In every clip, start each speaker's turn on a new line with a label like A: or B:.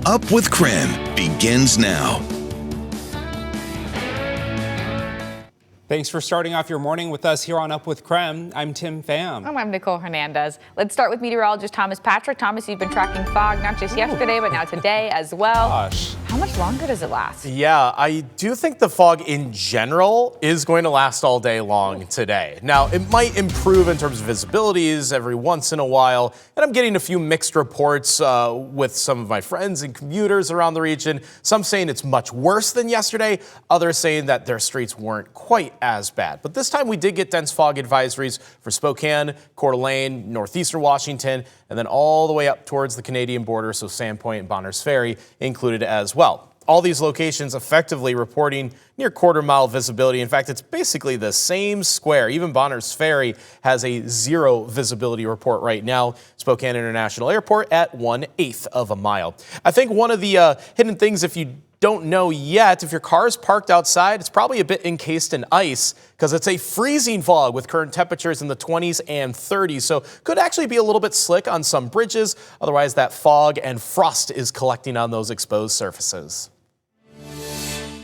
A: Up with KREM begins now.
B: Thanks for starting off your morning with us here on Up with KREM. I'm Tim Pham.
C: I'm Nicole Hernandez. Let's start with meteorologist Thomas Patrick. Thomas, you've been tracking fog not just yesterday, but now today as well.
B: Gosh.
C: How much longer does it last?
D: Yeah, I do think the fog in general is going to last all day long today. Now, it might improve in terms of visibilities every once in a while, and I'm getting a few mixed reports with some of my friends and commuters around the region. Some saying it's much worse than yesterday, others saying that their streets weren't quite as bad. But this time we did get dense fog advisories for Spokane, Coeur d'Alene, northeastern Washington, and then all the way up towards the Canadian border, so Sandpoint and Bonners Ferry included as well. All these locations effectively reporting near quarter-mile visibility. In fact, it's basically the same square. Even Bonners Ferry has a 0 visibility report right now. Spokane International Airport at 1/8 of a mile. I think one of the hidden things, if you don't know yet, if your car is parked outside, it's probably a bit encased in ice because it's a freezing fog with current temperatures in the 20s and 30s. So could actually be a little bit slick on some bridges. Otherwise, that fog and frost is collecting on those exposed surfaces.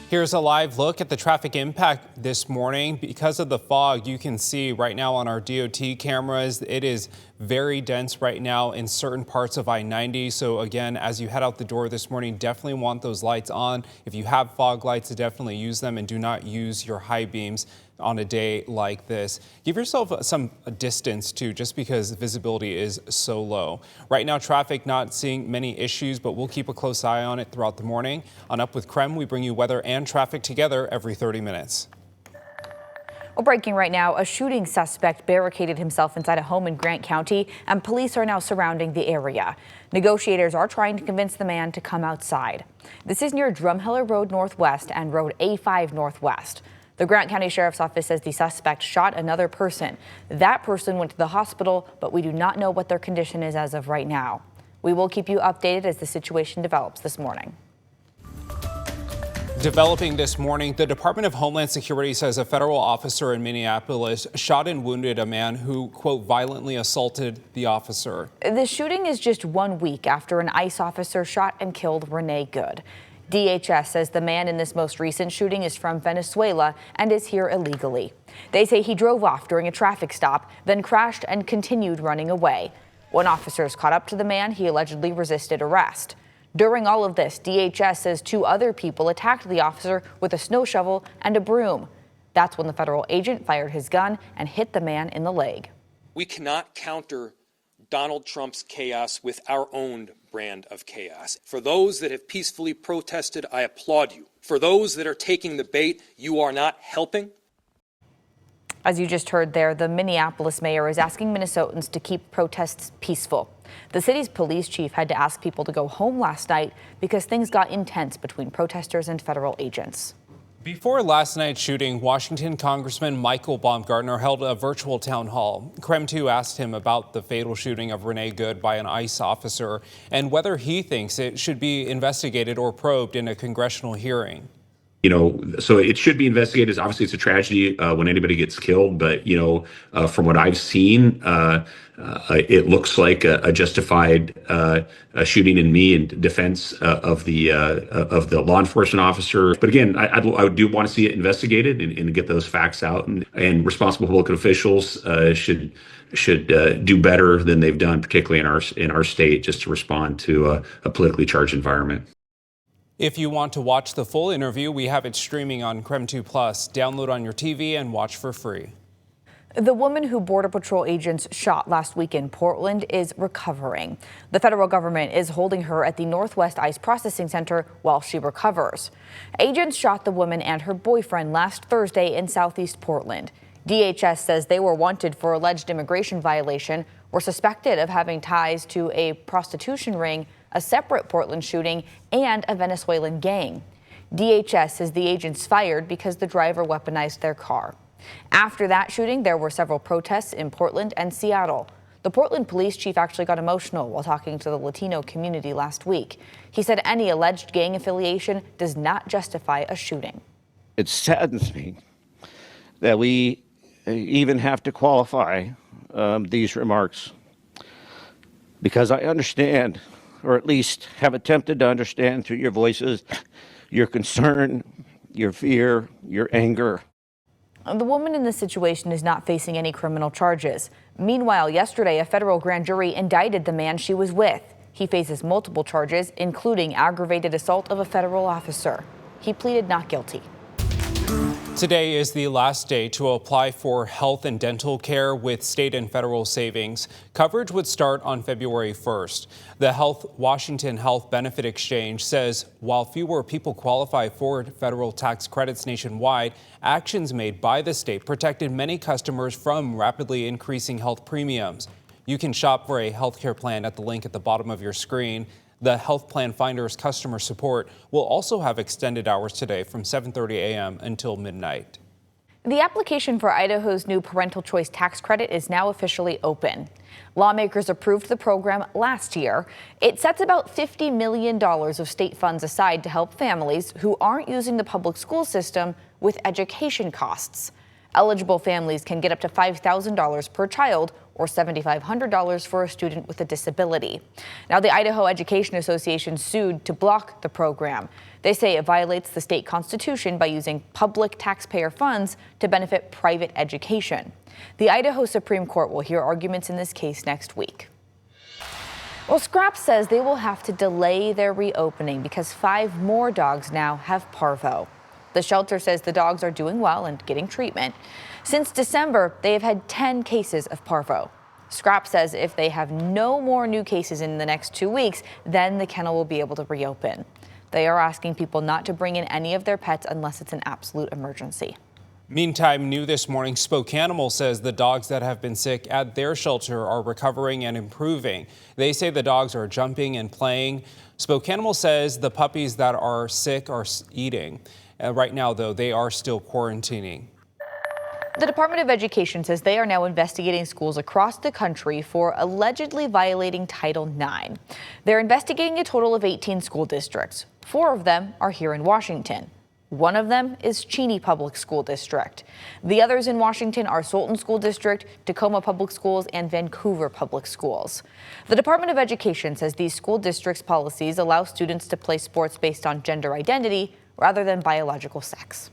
B: Here's a live look at the traffic impact this morning. Because of the fog, you can see right now on our DOT cameras, it is very dense right now in certain parts of I-90. So again, as you head out the door this morning, definitely want those lights on. If you have fog lights, definitely use them and do not use your high beams on a day like this. Give yourself some distance too, just because visibility is so low. Right now, traffic not seeing many issues, but we'll keep a close eye on it throughout the morning. On Up with KREM, we bring you weather and traffic together every 30 minutes.
C: Well, breaking right now, a shooting suspect barricaded himself inside a home in Grant County, and police are now surrounding the area. Negotiators are trying to convince the man to come outside. This is near Drumheller Road Northwest and Road A5 Northwest. The Grant County Sheriff's Office says the suspect shot another person. That person went to the hospital, but we do not know what their condition is as of right now. We will keep you updated as the situation develops this morning.
B: Developing this morning, the Department of Homeland Security says a federal officer in Minneapolis shot and wounded a man who, quote, violently assaulted the officer.
C: The shooting is just 1 week after an ICE officer shot and killed Renee Good. DHS says the man in this most recent shooting is from Venezuela and is here illegally. They say he drove off during a traffic stop, then crashed and continued running away. When officers caught up to the man, he allegedly resisted arrest. During all of this, DHS says 2 other people attacked the officer with a snow shovel and a broom. That's when the federal agent fired his gun and hit the man in the leg.
E: We cannot counter Donald Trump's chaos with our own brand of chaos. For those that have peacefully protested, I applaud you. For those that are taking the bait, you are not helping.
C: As you just heard there, the Minneapolis mayor is asking Minnesotans to keep protests peaceful. The city's police chief had to ask people to go home last night because things got intense between protesters and federal agents.
B: Before last night's shooting, Washington Congressman Michael Baumgartner held a virtual town hall. KREM 2 asked him about the fatal shooting of Renee Good by an ICE officer and whether he thinks it should be investigated or probed in a congressional hearing.
F: So it should be investigated. Obviously, it's a tragedy when anybody gets killed. But, from what I've seen, it looks like a justified shooting in me in defense of the law enforcement officer. But again, I do want to see it investigated and get those facts out. And responsible public officials should do better than they've done, particularly in our state, just to respond to a politically charged environment.
B: If you want to watch the full interview, we have it streaming on KREM 2 Plus. Download on your TV and watch for free.
C: The woman who Border Patrol agents shot last week in Portland is recovering. The federal government is holding her at the Northwest ICE Processing Center while she recovers. Agents shot the woman and her boyfriend last Thursday in southeast Portland. DHS says they were wanted for alleged immigration violation, were suspected of having ties to a prostitution ring, a separate Portland shooting, and a Venezuelan gang. DHS says the agents fired because the driver weaponized their car. After that shooting, there were several protests in Portland and Seattle. The Portland police chief actually got emotional while talking to the Latino community last week. He said any alleged gang affiliation does not justify a shooting.
G: It saddens me that we even have to qualify these remarks, because I understand or at least have attempted to understand through your voices, your concern, your fear, your anger.
C: The woman in this situation is not facing any criminal charges. Meanwhile, yesterday, a federal grand jury indicted the man she was with. He faces multiple charges, including aggravated assault of a federal officer. He pleaded not guilty.
B: Today is the last day to apply for health and dental care with state and federal savings. Coverage would start on February 1st. The Washington Health Benefit Exchange says while fewer people qualify for federal tax credits nationwide, actions made by the state protected many customers from rapidly increasing health premiums. You can shop for a health care plan at the link at the bottom of your screen. The Health Plan Finder's customer support will also have extended hours today from 7:30 a.m. until midnight.
C: The application for Idaho's new parental choice tax credit is now officially open. Lawmakers approved the program last year. It sets about $50 million of state funds aside to help families who aren't using the public school system with education costs. Eligible families can get up to $5,000 per child or $7,500 for a student with a disability. Now, the Idaho Education Association sued to block the program. They say it violates the state constitution by using public taxpayer funds to benefit private education. The Idaho Supreme Court will hear arguments in this case next week. Well, Scrap says they will have to delay their reopening because 5 more dogs now have parvo. The shelter says the dogs are doing well and getting treatment. Since December, they have had 10 cases of parvo. Scrap says if they have no more new cases in the next 2 weeks, then the kennel will be able to reopen. They are asking people not to bring in any of their pets unless it's an absolute emergency.
B: Meantime, new this morning, Spokanimal says the dogs that have been sick at their shelter are recovering and improving. They say the dogs are jumping and playing. Spokanimal says the puppies that are sick are eating. Right now, though, they are still quarantining.
C: The Department of Education says they are now investigating schools across the country for allegedly violating Title IX. They're investigating a total of 18 school districts. 4 of them are here in Washington. One of them is Cheney Public School District. The others in Washington are Sultan School District, Tacoma Public Schools, and Vancouver Public Schools. The Department of Education says these school districts' policies allow students to play sports based on gender identity rather than biological sex.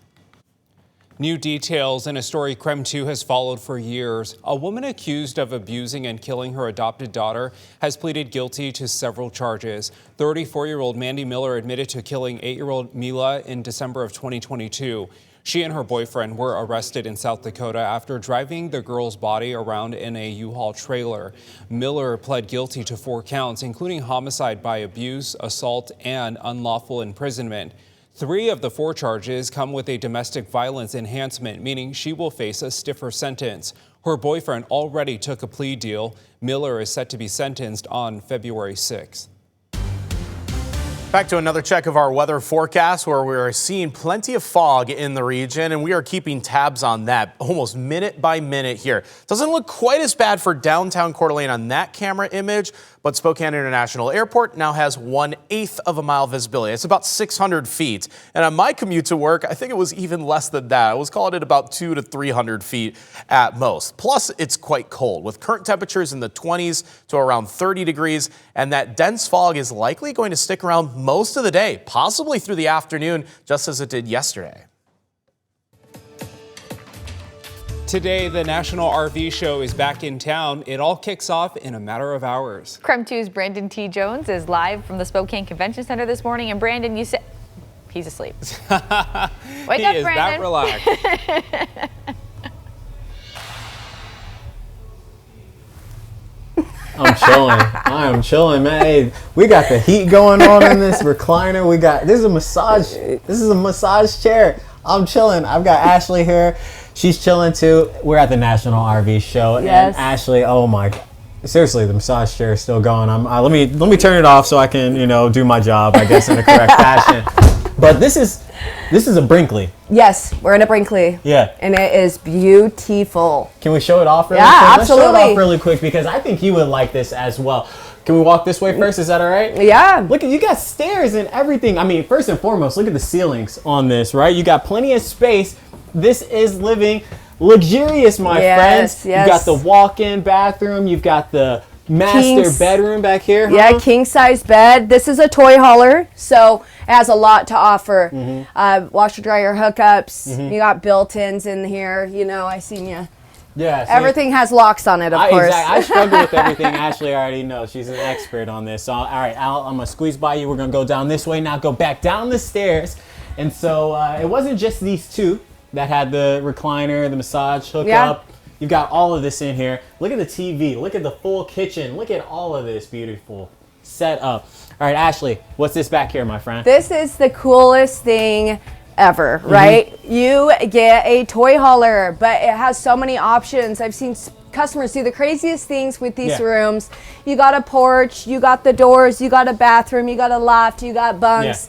B: New details in a story KREM 2 has followed for years. A woman accused of abusing and killing her adopted daughter has pleaded guilty to several charges. 34-year-old Mandy Miller admitted to killing 8-year-old Mila in December of 2022. She and her boyfriend were arrested in South Dakota after driving the girl's body around in a U-Haul trailer. Miller pled guilty to 4 counts, including homicide by abuse, assault, and unlawful imprisonment. 3 of the 4 charges come with a domestic violence enhancement, meaning she will face a stiffer sentence. Her boyfriend already took a plea deal. Miller is set to be sentenced on February 6th.
D: Back to another check of our weather forecast where we are seeing plenty of fog in the region, and we are keeping tabs on that almost minute by minute here. Doesn't look quite as bad for downtown Coeur d'Alene on that camera image, but Spokane International Airport now has 1/8 of a mile visibility. It's about 600 feet. And on my commute to work, I think it was even less than that. I was calling it about 200 to 300 feet at most. Plus, it's quite cold with current temperatures in the 20s to around 30 degrees. And that dense fog is likely going to stick around most of the day, possibly through the afternoon, just as it did yesterday.
B: Today, the National RV Show is back in town. It all kicks off in a matter of hours.
C: KREM 2's Brandon T. Jones is live from the Spokane Convention Center this morning. And Brandon, you said he's asleep. Wake up,
B: He is
C: Brandon.
B: that relaxed.
H: I'm chilling. I am chilling, man. Hey, we got the heat going on in this recliner. This is a massage chair. I'm chilling. I've got Ashley here. She's chilling too. We're at the National RV Show.
C: Yes.
H: And Ashley, oh my, seriously, the massage chair is still going. Let me turn it off so I can, do my job, I guess, in a correct fashion. But this is a Brinkley.
I: Yes, we're in a Brinkley.
H: Yeah.
I: And it is beautiful.
H: Can we show it off really
I: quick?
H: Let's
I: Absolutely.
H: show it off really quick because I think you would like this as well. Can we walk this way first? Is that all right?
I: Yeah.
H: Look, you got stairs and everything. I mean, first and foremost, look at the ceilings on this, right? You got plenty of space. This is living luxurious, my friends.
I: Yes.
H: You got the walk-in bathroom. You've got the Master bedroom back here, huh?
I: Yeah, king size bed. This is a toy hauler, so it has a lot to offer. Washer dryer hookups. You got built-ins in here. You know, I seen you.
H: Yeah. So
I: Everything has locks on it, of course.
H: Exactly. I struggle with everything. Ashley already knows. She's an expert on this. So, all right, Al, I'm going to squeeze by you. We're going to go down this way now, go back down the stairs. And so it wasn't just these two that had the recliner, the massage hookup.
I: Yeah.
H: You've got all of this in here. Look at the TV. Look at the full kitchen. Look at all of this beautiful setup. All right, Ashley, what's this back here, my friend?
I: This is the coolest thing ever, right? You get a toy hauler, but it has so many options. I've seen customers do the craziest things with these rooms. You got a porch, you got the doors, you got a bathroom, you got a loft, you got bunks.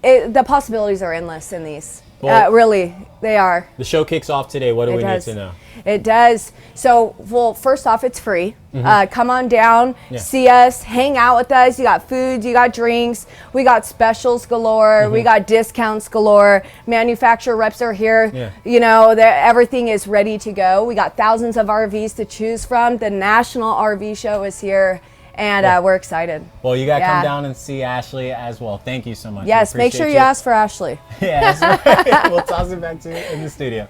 I: The possibilities are endless in these.
H: Well,
I: really, they are.
H: The show kicks off today. What do we need to know?
I: It does. So, well, first off, it's free. Come on down, see us, hang out with us. You got food, you got drinks. We got specials galore. We got discounts galore. Manufacturer reps are here. You know, everything is ready to go. We got thousands of RVs to choose from. The National RV Show is here. And we're excited.
H: Well, you got to come down and see Ashley as well. Thank you so much.
I: Yes, make sure you ask for Ashley.
H: Yes, right. We'll toss it back to you in the studio.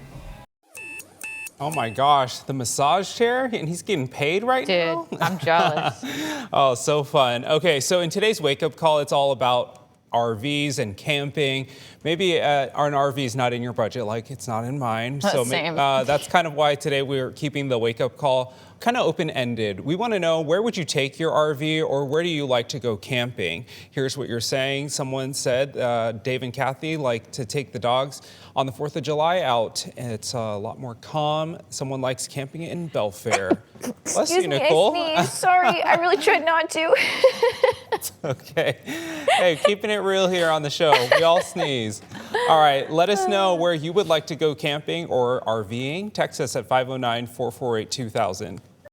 B: Oh my gosh, the massage chair, and he's getting paid right now?
C: Dude, I'm jealous.
B: Oh, so fun. Okay, so in today's wake-up call, it's all about RVs and camping. Maybe an RV is not in your budget, like it's not in mine. So that's kind of why today we're keeping the wake-up call kind of open-ended. We want to know, where would you take your RV, or where do you like to go camping? Here's what you're saying. Someone said, Dave and Kathy like to take the dogs on the 4th of July out. It's a lot more calm. Someone likes camping in Belfair. Bless you, Nicole.
C: I sneezed. Sorry, I really tried not to.
B: Okay. Hey, keeping it real here on the show. We all sneeze. All right, let us know where you would like to go camping or RVing. Text us at 509-448-2000.